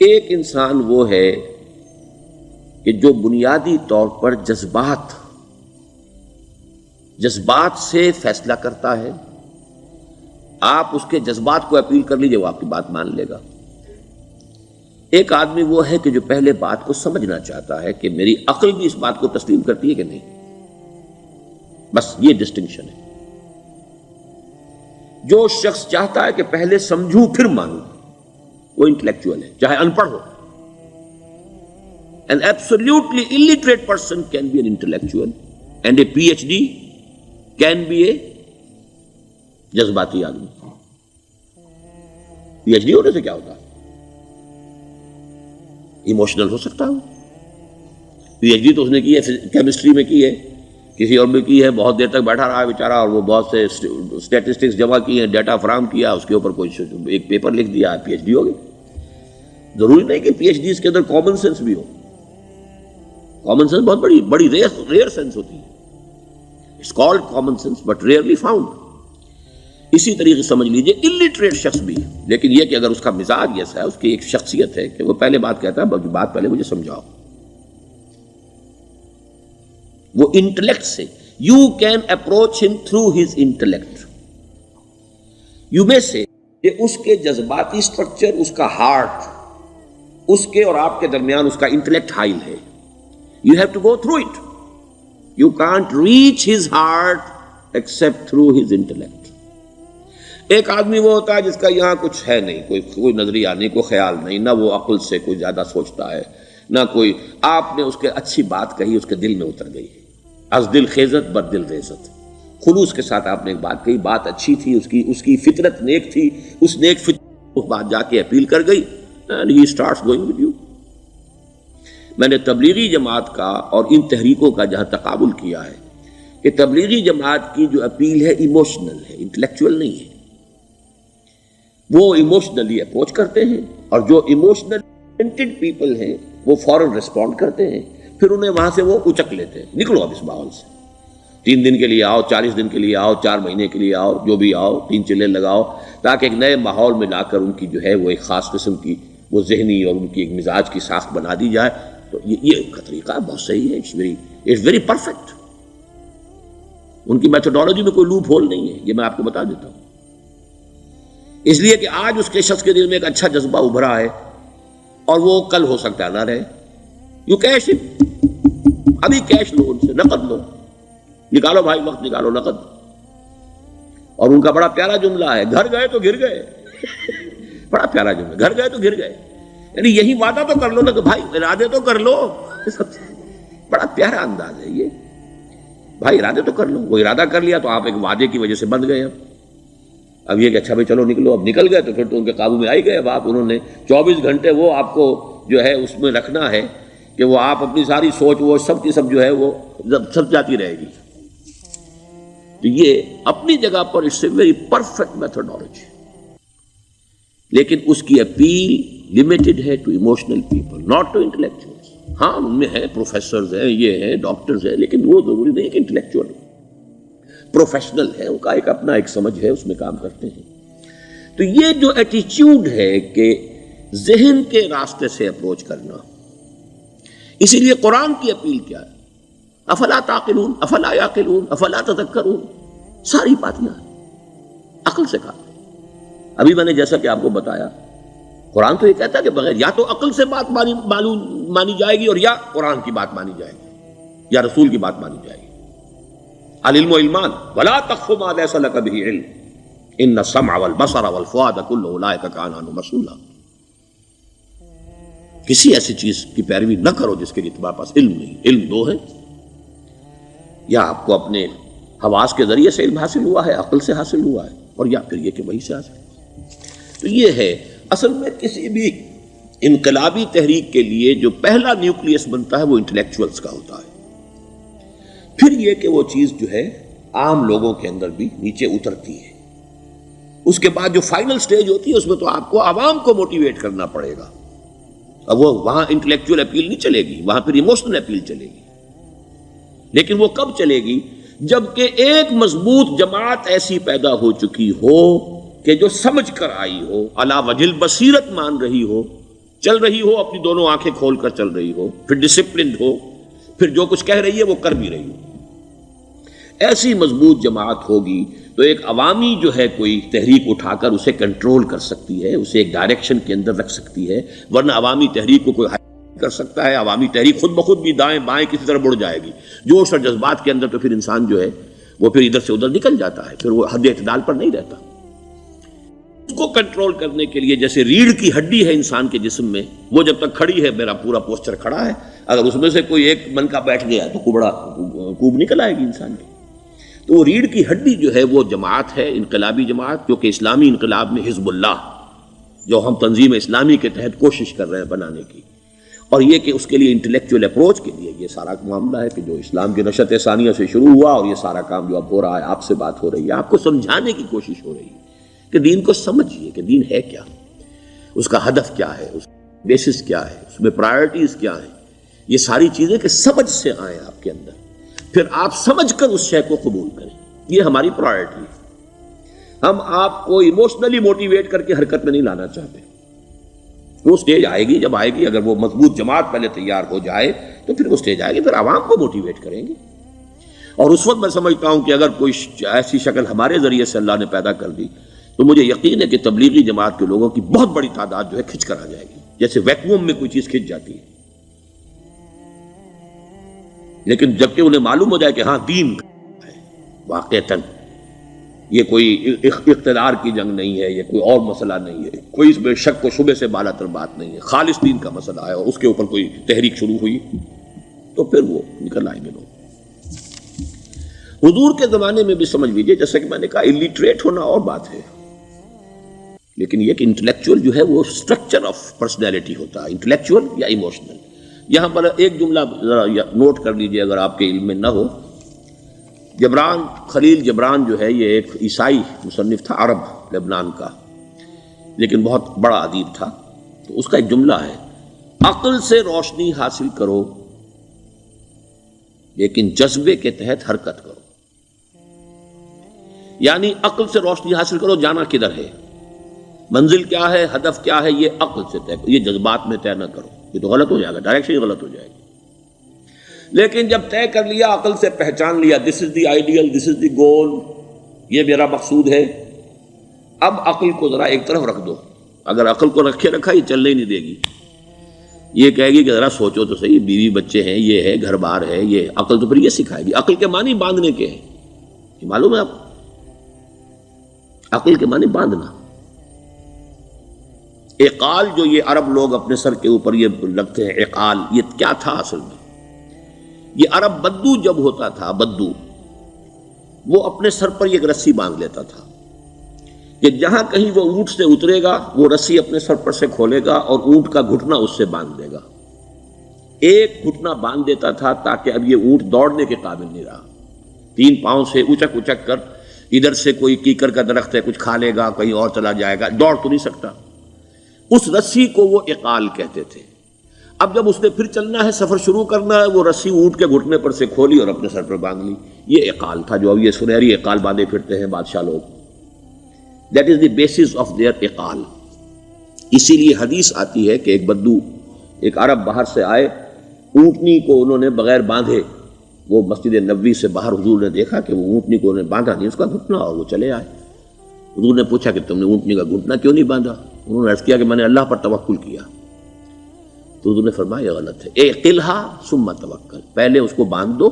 ایک انسان وہ ہے کہ جو بنیادی طور پر جذبات سے فیصلہ کرتا ہے. آپ اس کے جذبات کو اپیل کر لیجئے، وہ آپ کی بات مان لے گا. ایک آدمی وہ ہے کہ جو پہلے بات کو سمجھنا چاہتا ہے کہ میری عقل بھی اس بات کو تسلیم کرتی ہے کہ نہیں. بس یہ ڈسٹنکشن ہے. جو شخص چاہتا ہے کہ پہلے سمجھوں پھر مانوں، وہ انٹلیکچوئل ہے، چاہے ان پڑھ ہو. An absolutely illiterate person can be an intellectual and a PhD can be a جذباتی آدمی. PhD ہونے سے کیا ہوتا ہے؟ ایموشنل ہو سکتا ہے. PhD تو اس نے کی ہے کیمسٹری میں کی ہے، کسی اور میں کی ہے، بہت دیر تک بیٹھا رہا ہے بیچارہ، اور وہ بہت سے اسٹیٹسٹکس جمع کی ہیں، ڈیٹا فراہم کیا، اس کے اوپر کوئی ایک پیپر لکھ دیا، PhD ہو گئی. ضروری نہیں کہ PhD اس کے اندر کامن سینس بھی ہو. کامن سینس بہت بڑی ریئر سینس ہوتی ہے. It's called common sense but rarely found. اسی طریقے سمجھ لیجئے الٹریٹ شخص بھی، لیکن یہ کہ اگر اس کا مزاج ایسا ہے، اس کی ایک شخصیت ہے کہ وہ پہلے بات کہتا ہے، بات پہلے مجھے سمجھاؤ. وہ انٹلیکٹ سے یو کین اپروچ ہم تھرو ہز انٹلیکٹ. یو میں سے کہ اس کے جذباتی اسٹرکچر، اس کا ہارٹ، اس کے اور آپ کے درمیان اس کا انٹلیکٹ حائل ہے. You have to go through it. You can't reach his heart except through his intellect. ایک آدمی وہ ہوتا ہے جس کا یہاں کچھ ہے نہیں، کوئی نظریہ نہیں، کوئی خیال نہیں، نہ وہ عقل سے کوئی زیادہ سوچتا ہے، نہ کوئی. آپ نے اس کے اچھی بات کہی، اس کے دل میں اتر گئی. از دل خیزت بر دل ریزت. خلوص کے ساتھ آپ نے ایک بات کہی، بات اچھی تھی، اس کی فطرت نیک تھی، اس نیک فطرت اس بات جا کے اپیل کر گئی. And he starts going with you. میں نے تبلیغی جماعت کا اور ان تحریکوں کا جہاں تقابل کیا ہے کہ تبلیغی جماعت کی جو اپیل ہے ایموشنل ہے، انٹلیکچوئل نہیں ہے. وہ ایموشنلی اپروچ کرتے ہیں، اور جو ایموشنل اورینٹڈ پیپل ہیں وہ فوراً ریسپونڈ کرتے ہیں، پھر انہیں وہاں سے وہ اچک لیتے ہیں. نکلو اب اس ماحول سے، 3 دن کے لیے آؤ، 40 دن کے لیے آؤ، 4 مہینے کے لیے آؤ، جو بھی آؤ، 3 چلے لگاؤ، تاکہ ایک نئے ماحول میں لا کر ان کی جو ہے وہ ایک خاص قسم کی وہ ذہنی اور ان کی ایک مزاج کی ساخت بنا دی جائے. تو یہ کا طریقہ بہت صحیح ہے. It's very perfect. ان کی میتھڈالوجی میں کوئی لوپ ہول نہیں ہے، یہ میں آپ کو بتا دیتا ہوں. اس لیے کہ آج اس کے شخص کے دل میں ایک اچھا جذبہ ابھرا ہے، اور وہ کل ہو سکتا ہے نہ رہے. You cash it. ابھی کیش لو، ان سے نقد لو، نکالو بھائی، وقت نکالو، نقد. اور ان کا بڑا پیارا جملہ ہے، گھر گئے تو گر گئے. بڑا پیارا جملہ، گھر گئے تو گر گئے. یعنی یہی وعدہ تو کر لو نا کہ بھائی ارادے تو کر لو. بڑا پیارا انداز ہے یہ. بھائی ارادے تو کر لو. وہ ارادہ کر لیا تو آپ ایک وعدے کی وجہ سے بند گئے. اب یہ کہ اچھا بھائی چلو نکلو، اب نکل گئے تو پھر تو ان کے قابو میں آئی گئے. اب آپ انہوں نے 24 گھنٹے وہ آپ کو جو ہے اس میں رکھنا ہے کہ وہ آپ اپنی ساری سوچ وہ سب کی سب جو ہے وہ سب جاتی رہے گی. تو یہ اپنی جگہ پر it's a very perfect methodology, لیکن اس کی اپیل لمیٹڈ ہے to emotional people, not to intellectuals. ہاں ان میں ہیں پروفیسرز ہیں، یہ ہیں ڈاکٹرز ہیں، لیکن وہ ضروری نہیں کہ انٹلیکچوئل پروفیشنل ہے. ان کا ایک اپنا ایک سمجھ ہے، اس میں کام کرتے ہیں. تو یہ جو ایٹیچیوڈ ہے کہ ذہن کے راستے سے اپروچ کرنا، اسی لیے قرآن کی اپیل کیا ہے؟ افلا تعقلون، افلا یعقلون، افلا تذکرون. ساری باتیں عقل سے کہا. ابھی میں نے جیسا کہ آپ کو بتایا، قرآن تو یہ کہتا ہے کہ بغیر یا تو عقل سے بات مانی جائے گی، اور یا قرآن کی بات مانی جائے گی، یا رسول کی بات مانی جائے گی. العلم علمان ولا تخف ما ليس لك به علم ان السمع والبصر والفؤاد كل اولئك كان عنه مسؤولا. کسی ایسی چیز کی پیروی نہ کرو جس کے لیے تمہارے پاس علم نہیں. علم دو ہے، یا آپ کو اپنے حواس کے ذریعے سے علم حاصل ہوا ہے، عقل سے حاصل ہوا ہے، اور یا پھر یہ کہ وہی سے حاصل. تو یہ ہے اصل میں کسی بھی انقلابی تحریک کے لیے جو پہلا نیوکلیس بنتا ہے وہ انٹلیکچوئلز کا ہوتا ہے. پھر یہ کہ وہ چیز جو ہے عام لوگوں کے اندر بھی نیچے اترتی ہے. اس کے بعد جو فائنل سٹیج ہوتی ہے اس میں تو آپ کو عوام کو موٹیویٹ کرنا پڑے گا. اب وہ وہاں انٹلیکچوئل اپیل نہیں چلے گی، وہاں پھر ایموشنل اپیل چلے گی. لیکن وہ کب چلے گی؟ جبکہ ایک مضبوط جماعت ایسی پیدا ہو چکی ہو کہ جو سمجھ کر آئی ہو، علی وجہ البصیرت مان رہی ہو چل رہی ہو اپنی دونوں آنکھیں کھول کر چل رہی ہو، پھر ڈسپلنڈ ہو، پھر جو کچھ کہہ رہی ہے وہ کر بھی رہی ہو، ایسی مضبوط جماعت ہوگی تو ایک عوامی جو ہے کوئی تحریک اٹھا کر اسے کنٹرول کر سکتی ہے، اسے ایک ڈائریکشن کے اندر رکھ سکتی ہے، ورنہ عوامی تحریک کو کوئی کر سکتا ہے؟ عوامی تحریک خود بخود بھی دائیں بائیں کسی طرح بڑھ جائے گی، جوش اور جذبات کے اندر، تو پھر انسان جو ہے وہ پھر ادھر سے ادھر نکل جاتا ہے، پھر وہ حد اعتدال پر نہیں رہتا۔ اس کو کنٹرول کرنے کے لیے جیسے ریڑھ کی ہڈی ہے انسان کے جسم میں، وہ جب تک کھڑی ہے میرا پورا پوسچر کھڑا ہے، اگر اس میں سے کوئی ایک منکا بیٹھ گیا تو کوب نکل آئے گی انسان کی۔ تو وہ ریڑھ کی ہڈی جو ہے وہ جماعت ہے، انقلابی جماعت، جو کہ اسلامی انقلاب میں حزب اللہ، جو ہم تنظیم اسلامی کے تحت کوشش کر رہے ہیں بنانے کی، اور یہ کہ اس کے لیے انٹلیکچوئل اپروچ کے لیے یہ سارا معاملہ ہے کہ جو اسلام کی نشأت ثانیہ سے شروع ہوا، اور یہ سارا کام جو اب ہو رہا ہے، آپ سے بات ہو رہی ہے، آپ کو سمجھانے کی کوشش ہو رہی ہے کہ دین کو سمجھیے کہ دین ہے کیا، اس کا ہدف کیا ہے، اس کا بیسس کیا ہے، اس میں پرائرٹیز کیا ہیں، یہ ساری چیزیں کہ سمجھ سے آئیں آپ کے اندر، پھر آپ سمجھ کر اس شے کو قبول کریں۔ یہ ہماری پرائرٹی ہے۔ ہم آپ کو ایموشنلی موٹیویٹ کر کے حرکت میں نہیں لانا چاہتے۔ وہ سٹیج آئے گی، جب آئے گی، اگر وہ مضبوط جماعت پہلے تیار ہو جائے تو پھر وہ سٹیج آئے گی، پھر عوام کو موٹیویٹ کریں گے۔ اور اس وقت میں سمجھتا ہوں کہ اگر کوئی ایسی شکل ہمارے ذریعے سے اللہ نے پیدا کر دی تو مجھے یقین ہے کہ تبلیغی جماعت کے لوگوں کی بہت بڑی تعداد جو ہے کھنچ کر آ جائے گی، جیسے ویکیوم میں کوئی چیز کھنچ جاتی ہے۔ لیکن جبکہ انہیں معلوم ہو جائے کہ ہاں دین ہے واقعتاً، یہ کوئی اقتدار کی جنگ نہیں ہے، یہ کوئی اور مسئلہ نہیں ہے، کوئی اس میں شک و شبے سے بالا تر بات نہیں ہے، خالص دین کا مسئلہ ہے، اور اس کے اوپر کوئی تحریک شروع ہوئی تو پھر وہ نکل آئیں گے لوگ۔ حضور کے زمانے میں بھی سمجھ لیجیے، جیسا کہ میں نے کہا، الٹریٹ ہونا اور بات ہے، لیکن یہ کہ انٹلیکچوئل جو ہے وہ اسٹرکچر آف پرسنالٹی ہوتا ہے، انٹلیکچوئل یا ایموشنل۔ یہاں پر ایک جملہ ذرا نوٹ کر لیجئے اگر آپ کے علم میں نہ ہو۔ جبران، خلیل جبران جو ہے یہ ایک عیسائی مصنف تھا، عرب لبنان کا، لیکن بہت بڑا ادیب تھا۔ تو اس کا ایک جملہ ہے، عقل سے روشنی حاصل کرو لیکن جذبے کے تحت حرکت کرو۔ یعنی عقل سے روشنی حاصل کرو، جانا کدھر ہے، منزل کیا ہے، ہدف کیا ہے، یہ عقل سے طے کرو، یہ جذبات میں طے نہ کرو، یہ تو غلط ہو جائے گا، ڈائریکشن ہی غلط ہو جائے گی۔ لیکن جب طے کر لیا، عقل سے پہچان لیا، دس از دی آئیڈیل، دس از دی گول، یہ میرا مقصود ہے، اب عقل کو ذرا ایک طرف رکھ دو۔ اگر عقل کو رکھا یہ چلنے ہی نہیں دے گی، یہ کہے گی کہ ذرا سوچو تو صحیح، بیوی بچے ہیں، یہ ہے، گھر بار ہے، یہ عقل تو پھر یہ سکھائے گی۔ عقل کے معنی باندھنے کے ہیں، یہ معلوم ہے آپ، عقل کے معنی باندھنا۔ اقال جو یہ عرب لوگ اپنے سر کے اوپر یہ لگتے ہیں، اقال، یہ کیا تھا اصل میں؟ یہ عرب بدو جب ہوتا تھا، بدو وہ اپنے سر پر ایک رسی باندھ لیتا تھا کہ جہاں کہیں وہ اونٹ سے اترے گا وہ رسی اپنے سر پر سے کھولے گا اور اونٹ کا گھٹنا اس سے باندھ دے گا۔ ایک گھٹنا باندھ دیتا تھا تاکہ اب یہ اونٹ دوڑنے کے قابل نہیں رہا، 3 پاؤں سے اچک اچک کر، ادھر سے کوئی کیکر کا درخت ہے کچھ کھا لے گا، کہیں اور چلا جائے گا، دوڑ تو نہیں سکتا۔ اس رسی کو وہ اقال کہتے تھے۔ اب جب اس نے پھر چلنا ہے، سفر شروع کرنا ہے، وہ رسی اونٹ کے گھٹنے پر سے کھولی اور اپنے سر پر باندھ لی۔ یہ اقال تھا، جو اب یہ سنہری اقال باندھے پھرتے ہیں بادشاہ لوگ۔ That is the basis of their اقال۔ اسی لیے حدیث آتی ہے کہ ایک بدو، ایک عرب باہر سے آئے، اونٹنی کو انہوں نے بغیر باندھے، وہ مسجد نبوی سے باہر حضور نے دیکھا کہ وہ اونٹنی کو انہوں نے باندھا نہیں، اس کا گھٹنا، اور وہ چلے آئے۔ حضور نے پوچھا کہ تم نے اونٹنی کا گھٹنا کیوں نہیں باندھا؟ انہوں نے عرض کیا کہ میں نے اللہ پر توکل کیا۔ تو حضور نے فرمایا یہ غلط ہے، اعقلھا ثم توکل، پہلے اس کو باندھ دو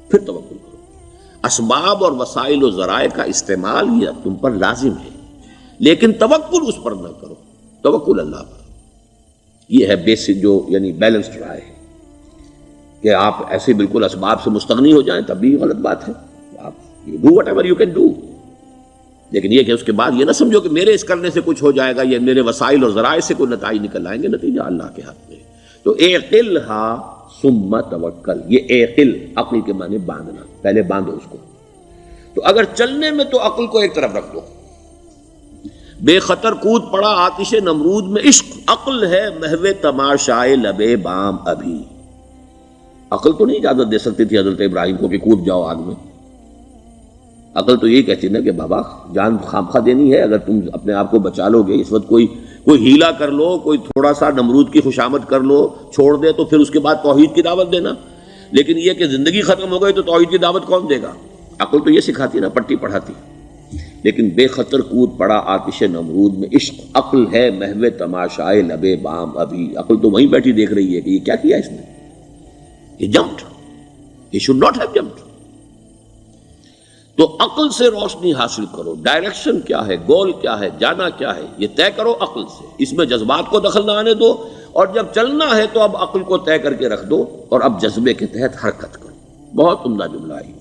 پھر توکل کرو۔ اسباب اور وسائل و ذرائع کا استعمال یہ تم پر لازم ہے، لیکن توکل اس پر نہ کرو، توکل اللہ پر۔ یہ ہے بیسک جو یعنی بیلنسڈ رائے ہے کہ آپ ایسے بالکل اسباب سے مستغنی ہو جائیں تب بھی غلط بات ہے۔ آپ do what ever you can do, لیکن یہ کہ اس کے بعد یہ نہ سمجھو کہ میرے اس کرنے سے کچھ ہو جائے گا، یہ میرے وسائل اور ذرائع سے کوئی نتائج نکل آئیں گے، نتیجہ اللہ کے ہاتھ میں۔ تو اعقلھا ثم توکل، یہ اعقل، عقل کے معنی باندھنا، پہلے باندھو اس کو۔ تو اگر چلنے میں تو عقل کو ایک طرف رکھ دو، بے خطر کود پڑا آتش نمرود میں عشق، عقل ہے محو تماشائے لبے بام ابھی۔ عقل تو نہیں اجازت دے سکتی تھی حضرت ابراہیم کو کہ کود جاؤ آگ میں، عقل تو یہی کہتی نا کہ بابا جان خامخواہ دینی ہے، اگر تم اپنے آپ کو بچا لو گے، اس وقت کوئی ہیلا کر لو، کوئی تھوڑا سا نمرود کی خوشامد کر لو، چھوڑ دے تو پھر اس کے بعد توحید کی دعوت دینا. لیکن یہ کہ زندگی ختم ہو گئی تو توحید کی دعوت کون دے گا؟ عقل تو یہ سکھاتی نا، پٹی پڑھاتی. لیکن بے خطر کود پڑا آتش نمرود میں عشق. عقل ہے محو تماشائے لبے بام ابھی. عقل تو وہیں بیٹھی دیکھ رہی ہے کہ یہ کیا کیا اس نے. یہ jumped, he should not have jumped. تو عقل سے روشنی حاصل کرو. ڈائریکشن کیا ہے، گول کیا ہے، جانا کیا ہے، یہ طے کرو عقل سے. اس میں جذبات کو دخل نہ آنے دو، اور جب چلنا ہے تو اب عقل کو طے کر کے رکھ دو، اور اب جذبے کے تحت حرکت کرو. بہت عمدہ جملہ ہے.